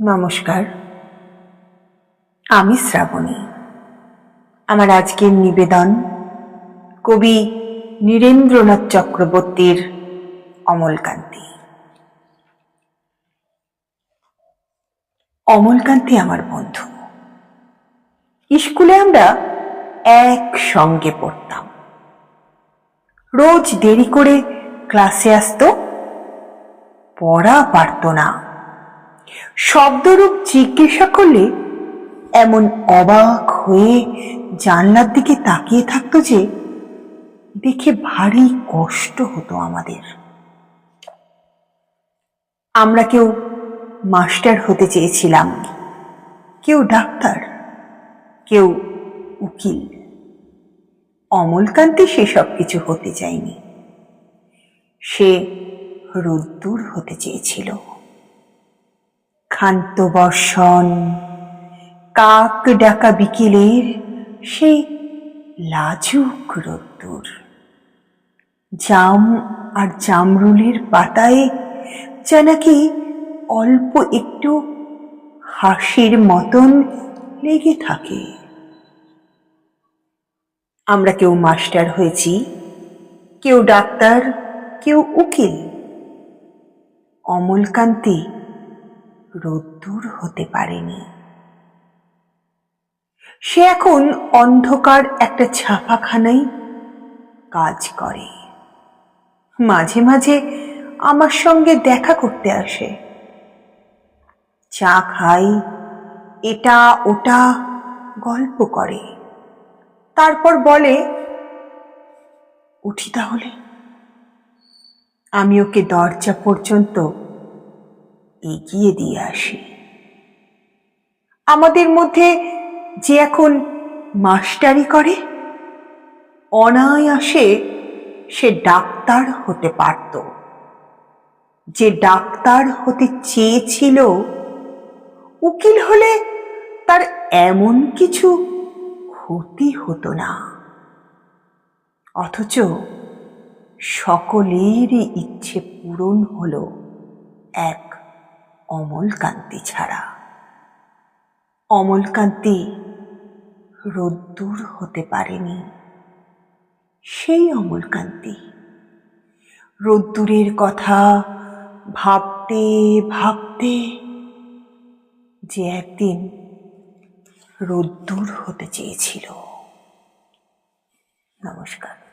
নমস্কার, আমি শ্রাবণী। আমার আজকের নিবেদন কবি নীরেন্দ্রনাথ চক্রবর্তীর অমলকান্তি। অমলকান্তি আমার বন্ধু। স্কুলে আমরা একসঙ্গে পড়তাম। রোজ দেরি করে ক্লাসে আসতো, পড়া পারত না। শব্দরূপ জিজ্ঞাসা করলে এমন অবাক হয়ে জানলার দিকে তাকিয়ে থাকতো যে দেখে ভারী কষ্ট হতো আমাদের। আমরা কেউ মাস্টার হতে চেয়েছিলাম, কেউ ডাক্তার, কেউ উকিল। অমলকান্তি সেসব কিছু হতে চায়নি। সে রোদ্দুর হতে চেয়েছিল। ক্ষান্ত বর্ষণ, কাক ডাকা বিকেলের সেই লাজুক রোদ্দুর। জাম আর জামরুলের পাতায় যা নাকি অল্প একটু হাসির মতন লেগে থাকে। আমরা কেউ মাস্টার হয়েছি, কেউ ডাক্তার, কেউ উকিল। অমলকান্তি রোদ্দুর হতে পারেনি। সে এখন অন্ধকার একটা ছাপাখানায় কাজ করে। মাঝে মাঝে আমার সঙ্গে দেখা করতে আসে। চা খাই, এটা ওটা গল্প করে। তারপর বলে, উঠি তাহলে। আমি ওকে দরজা পর্যন্ত এগিয়ে দিয়ে আসি। আমাদের মধ্যে যে এখন মাস্টারি করে, অনায়াসে সে ডাক্তার হতে পারত। যে ডাক্তার হতে চেয়েছিল, উকিল হলে তার এমন কিছু ক্ষতি হতো না। অথচ সকলেরই ইচ্ছে পূরণ হলো এক অমলকান্তি ছাড়া। অমলকান্তি রোদ্দুর হতে পারেনি। সেই অমলকান্তি রোদ্দুরের কথা ভাবতে ভাবতে যে একদিন রোদ্দুর হতে চেয়েছিল। নমস্কার।